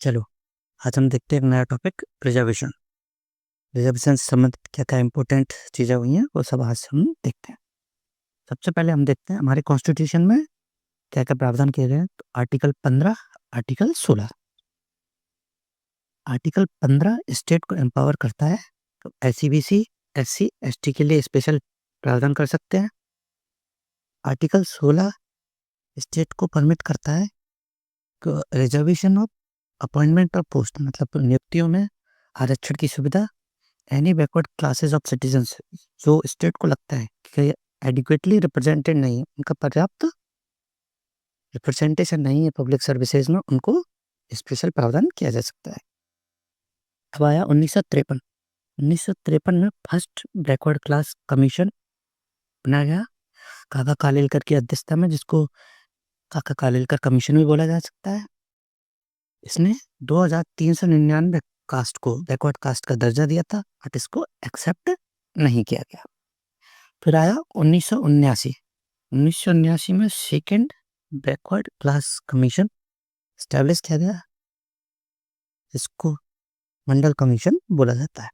चलो, आज हम देखते हैं एक नया टॉपिक रिजर्वेशन। रिजर्वेशन से संबंधित क्या-क्या इम्पोर्टेंट चीज़ें हुई हैं, वो सब आज हम देखते हैं। सबसे पहले हम देखते हैं हमारे कॉन्स्टिट्यूशन में क्या-क्या प्रावधान किए गए हैं। तो आर्टिकल 15, आर्टिकल 16। आर्टिकल 15 स्टेट को एम्पावर करता है, तो एससीबीसी, एससी, एसटी के लिए स्पेशल प्रावधान कर सकते हैं। आर्टिकल 16 स्टेट को परमिट करता है कि reservation of appointment of post, मतलब नियुक्तियों में आरक्षण की सुविधा any backward classes of citizens जो स्टेट को लगता है कि एडिक्वेटली रिप्रेजेंटेड नहीं है, उनका पर्याप्त रिप्रेजेंटेशन नहीं है पब्लिक सर्विसेज में, उनको स्पेशल प्रावधान किया जा सकता है। अब आया 1953। 1953 में फर्स्ट बैकवर्ड क्लास कमीशन बनाया गया काका कालेलकर की अध्यक्षता में, जिसको काका कालेलकर कमीशन भी बोला जा सकता है। इसने 2399 कास्ट को बैकवर्ड कास्ट का दर्जा दिया था, बट इसको एक्सेप्ट नहीं किया गया। फिर आया 1979। 1979 में second backward class commission establish किया गया, इसको मंडल कमीशन बोला जाता है।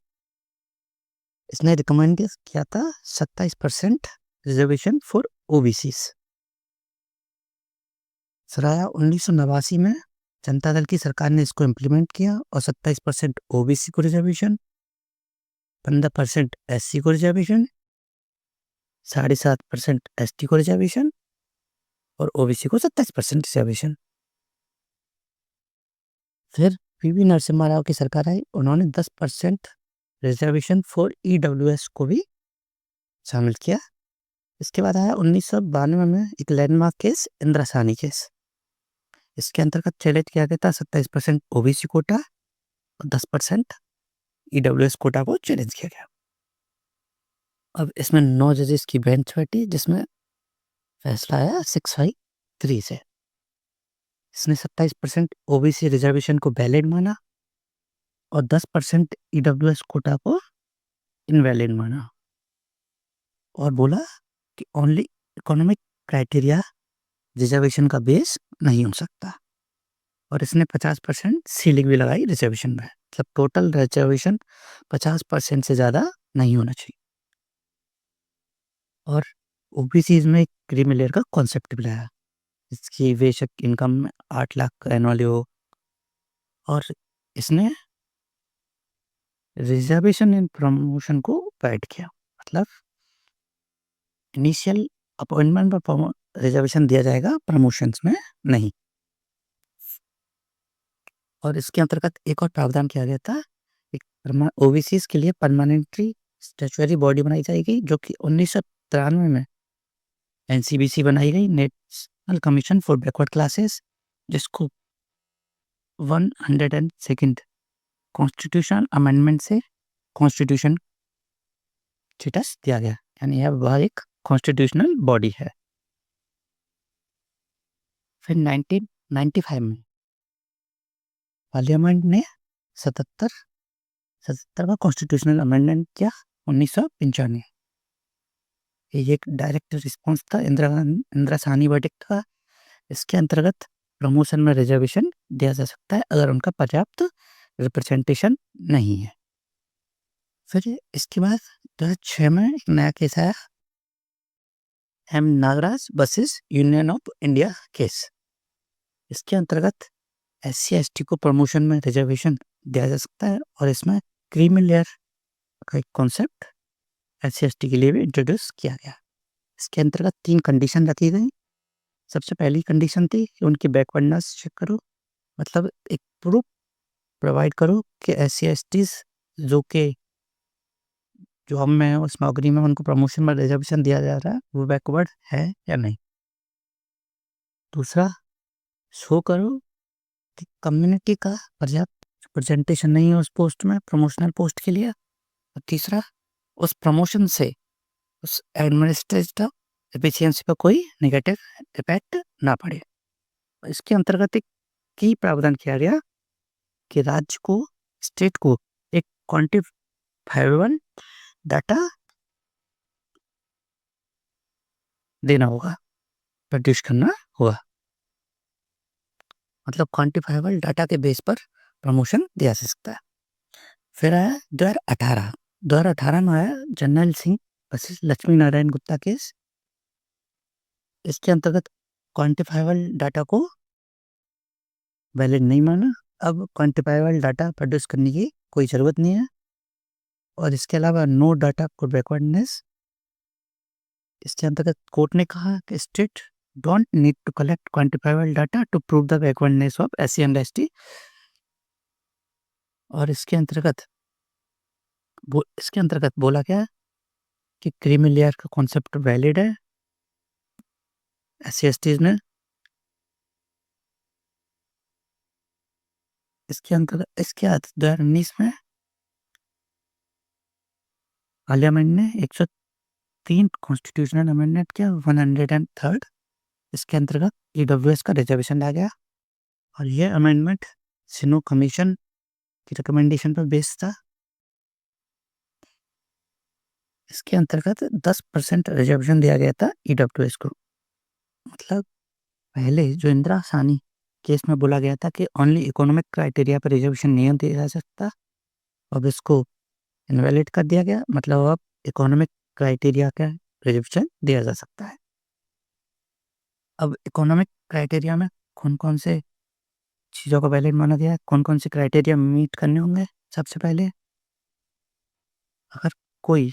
इसने रिकमेंड किया था 27% रिजर्वेशन फॉर ओबीसी। फिर आया 1989 में जनता दल की सरकार ने इसको इम्प्लीमेंट किया और 27% ओबीसी को रिजर्वेशन, 15% एससी को रिजर्वेशन, 7.5% एसटी को रिजर्वेशन और ओबीसी को 27% रिजर्वेशन। फिर पीवी नरसिम्हा राव की सरकार आई, उन्होंने 10% रिजर्वेशन फॉर ईडब्ल्यूएस को भी शामिल किया। इसके बाद आया 1992 में एक landmark case, Indira Sahni case. इसके अंतर्गत चैलेंज किया गया था 27% ओबीसी कोटा और 10% ईडब्ल्यूएस कोटा को चैलेंज किया गया। अब इसमें 9 जजेस की बेंच बैठी, जिसमें फैसला आया 6-3 से। इसने 27% ओबीसी रिजर्वेशन को वैलिड माना और 10% ईडब्ल्यूएस कोटा को इनवैलिड माना और बोला कि ओनली इकोनॉमिक क्राइटेरिया रिजर्वेशन का बेस नहीं हो सकता। और इसने 50% सीलिंग भी लगाई रिजर्वेशन में, मतलब टोटल रिजर्वेशन 50% से ज़्यादा नहीं होना चाहिए। और ओबीसी में एक क्रीमी लेयर का कॉन्सेप्ट भी लाया, इसकी बेशक इनकम 8 लाख एनुअली हो। और इसने रिजर्वेशन इन प्रमोशन को ऐड किया, मतलब इनिशियल अपॉइंटमेंट पर रिजर्वेशन दिया जाएगा, प्रमोशंस में नहीं। और इसके अंतर्गत एक और प्रावधान किया गया था, एक ओबीसी के लिए परमानेंटली स्टैट्यूटरी बॉडी बनाई जाएगी, जो कि 1993 में एनसीबीसी बनाई गई, national commission for backward classes, जिसको 102nd कॉन्स्टिट्यूशनल अमेंडमेंट से कॉन्स्टिट्यूशन स्टेटस दिया गया, यानी यह वह एक कॉन्स्टिट्यूशनल बॉडी है। फिर 1995 में पार्लियामेंट ने 77वां कॉन्स्टिट्यूशनल अमेंडमेंट किया 1995। ये एक डायरेक्ट रिस्पॉन्स था इंदिरा साहनी वर्डिक्ट का। इसके अंतर्गत प्रमोशन में रिजर्वेशन दिया जा सकता है अगर उनका पर्याप्त रिप्रेजेंटेशन नहीं है। फिर इसके बाद 2006 में एक नया केस आया, M Nagaraj versus union of India case. इसके अंतर्गत एससी एसटी को प्रमोशन में रिजर्वेशन दिया जा सकता है और इसमें क्रीमी लेयर का एक कॉन्सेप्ट एससी एसटी के लिए भी इंट्रोड्यूस किया गया। इसके अंतर्गत 3 कंडीशन रखी गई। सबसे पहली कंडीशन थी कि उनकी बैकवर्डनेस चेक करो, मतलब एक प्रूफ प्रोवाइड करो कि एससी एसटीज जो हम में उस नौकरी में उनको प्रमोशन में रिजर्वेशन दिया जा रहा है, वो बैकवर्ड है या नहीं। दूसरा, शो करो कि कम्युनिटी का पर्याप्त रिप्रेजेंटेशन नहीं है उस पोस्ट में, प्रमोशनल पोस्ट के लिए। और तीसरा, उस प्रमोशन से उस एडमिनिस्ट्रेटिव एफिशिएंसी पर कोई नेगेटिव इफेक्ट ना पड़े। इसके अंतर्गत एक की प्रावधान किया गया कि राज्य को, स्टेट को एक क्वांटिफाइबल डाटा देना होगा, प्रोड्यूस करना होगा। मतलब क्वांटिफाइबल डाटा के बेस पर प्रमोशन दिया जा सकता है। फिर आया 2018 में आया जर्नैल सिंह वर्सेस लक्ष्मी नारायण गुप्ता केस। इसके अंतर्गत क्वांटिफाइबल डाटा को वैलिड नहीं माना। अब क्वांटिफाइबल डाटा प्रोड्यूस करने की कोई ज़रूरत नहीं है। और इसके अलावा नो डाटा कोड बैकवर्डनेस। इसके अंतर्गत कोर्ट ने कहा कि state don't need to collect quantifiable data to prove the backwardness of SC and ST। और इसके अंतर्गत बोला गया कि क्रीमी लेयर का कॉन्सेप्ट वैलिड है SC/STs में। इसके अंतर्गत इसके बाद 2019 में पार्लियामेंट ने 103 कॉन्स्टिट्यूशनल अमेंडमेंट किया, 103rd। इसके अंतर्गत EWS का रिजर्वेशन लाया गया और यह अमेंडमेंट सिनो कमीशन की रिकमेंडेशन पर बेस्ड था। इसके अंतर्गत 10% रिजर्वेशन दिया गया था EWS को। मतलब पहले जो इंदिरा साहनी केस में बोला गया था कि ओनली इकोनॉमिक क्राइटेरिया पर रिजर्वेशन नहीं दिया जा सकता, अब इसको इनवैलिड कर दिया गया। मतलब अब इकोनॉमिक क्राइटेरिया का रिजर्वेशन दिया जा सकता है। अब इकोनॉमिक क्राइटेरिया में कौन कौन से चीज़ों को वैलिड माना गया है, कौन कौन से क्राइटेरिया मीट करने होंगे। सबसे पहले, अगर कोई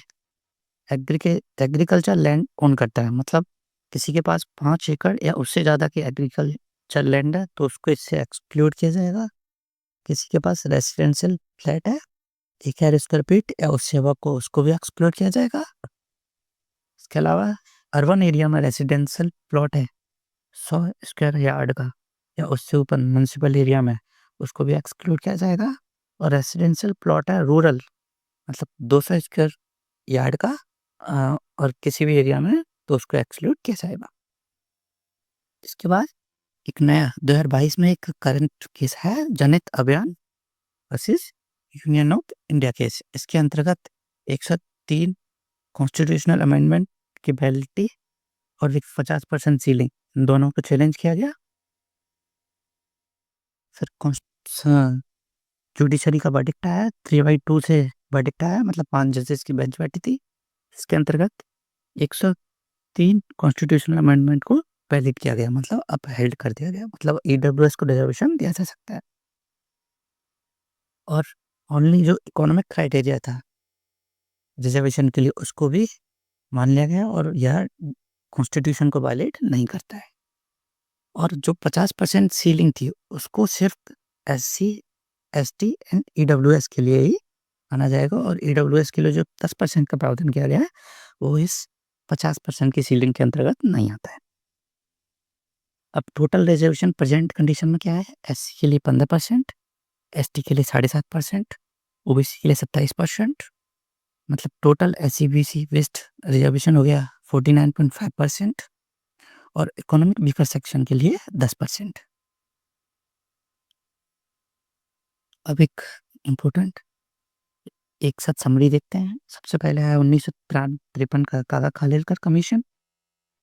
एग्रीकल्चर लैंड ओन करता है, मतलब किसी के पास 5 एकड़ या उससे ज़्यादा की एग्रीकल्चर लैंड है, तो उसको इससे एक्सक्लूड किया जाएगा। किसी के पास रेसिडेंशियल फ्लैट है 1000 स्क्वायर फीट या उससे ज़्यादा को उसको भी एक्सक्लूड किया जाएगा। इसके अलावा अर्बन एरिया में रेसिडेंशियल प्लॉट है 100 स्क्वायर यार्ड का या उससे ऊपर म्यूनसिपल एरिया में, उसको भी एक्सक्लूड किया जाएगा। और रेसिडेंशियल प्लॉट है रूरल, मतलब 200 स्क्वायर यार्ड का और किसी भी एरिया में, तो उसको एक्सक्लूड किया जाएगा। इसके बाद एक नया 2022 में एक करंट केस है जनहित अभियान versus union of India case. इसके अंतर्गत 103 कॉन्स्टिट्यूशनल अमेंडमेंट की वैलिडिटी और 50% सीलिंग, दोनों को चैलेंज किया गया। फिर जुडिशरी का वर्डिक्ट आया, 3/2 से वर्डिक्ट आया, मतलब 5 जजेस की बेंच बैठी थी। इसके अंतर्गत 103 कॉन्स्टिट्यूशनल अमेंडमेंट को वैलिड किया गया, मतलब अपहेल्ड कर दिया गया, मतलब EWS को रिजर्वेशन दिया जा सकता है। और ओनली जो इकोनॉमिक क्राइटेरिया था रिजर्वेशन के लिए, उसको भी मान लिया गया और यह कॉन्स्टिट्यूशन को वायलेट नहीं करता है। और जो 50% सीलिंग थी, उसको सिर्फ SC, ST एंड EWS के लिए ही माना जाएगा। और EWS के लिए जो 10% का प्रावधान किया गया है, वो इस 50% की सीलिंग के अंतर्गत नहीं आता है। अब टोटल रिजर्वेशन प्रेजेंट कंडीशन में क्या है, SC के लिए 15%, ST के लिए 7.5%, OBC के लिए 27%, मतलब टोटल SC BC वेस्ट रिजर्वेशन हो गया 49.5%। और इकोनॉमिक वीकर सेक्शन के लिए 10%। अब एक इम्पोर्टेंट एक साथ समरी देखते हैं। सबसे पहले है 1953 का काका खालिलकर कमीशन।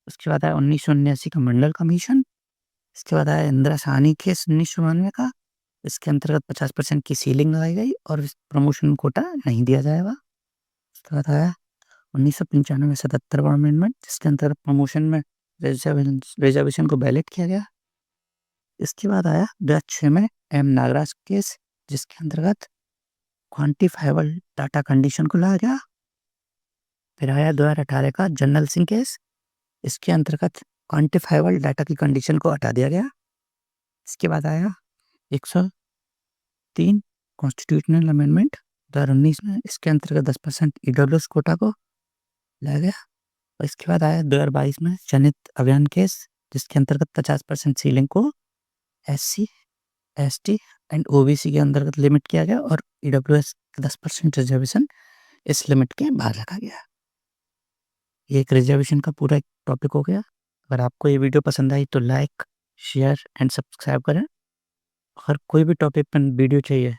उसके बाद आया 1979 का मंडल कमीशन। इसके बाद आया इंदिरा साहनी केस 1992 का। इसके अंतर्गत 50% की सीलिंग लगाई गई और प्रमोशन कोटा नहीं दिया जाएगा। उसके बाद आया 1995 में 77वां अमेंडमेंट, जिसके अंतर्गत प्रमोशन में रिजर्वेशन को वैलिड किया गया। इसके बाद आया 2006 में M नागराज केस, जिसके अंतर्गत क्वांटिफाइबल डाटा कंडीशन को लाया गया। फिर आया 2018 का जर्नल सिंह केस, इसके अंतर्गत क्वांटिफाइबल डाटा की कंडीशन को हटा दिया गया। इसके बाद आया 103 कॉन्स्टिट्यूशनल अमेंडमेंट 2019 में, इसके अंतर्गत 10% EWS कोटा को लाया गया। और इसके बाद आया 2022 में जनहित अभियान केस, जिसके अंतर्गत 50% सीलिंग को SC, ST एंड OBC के अंतर्गत लिमिट किया गया और EWS 10% रिजर्वेशन इस लिमिट के बाहर रखा गया। ये एक रिजर्वेशन का पूरा एक टॉपिक हो गया। अगर आपको ये वीडियो पसंद आई तो लाइक, शेयर एंड सब्सक्राइब करें। अगर कोई भी टॉपिक पर वीडियो चाहिए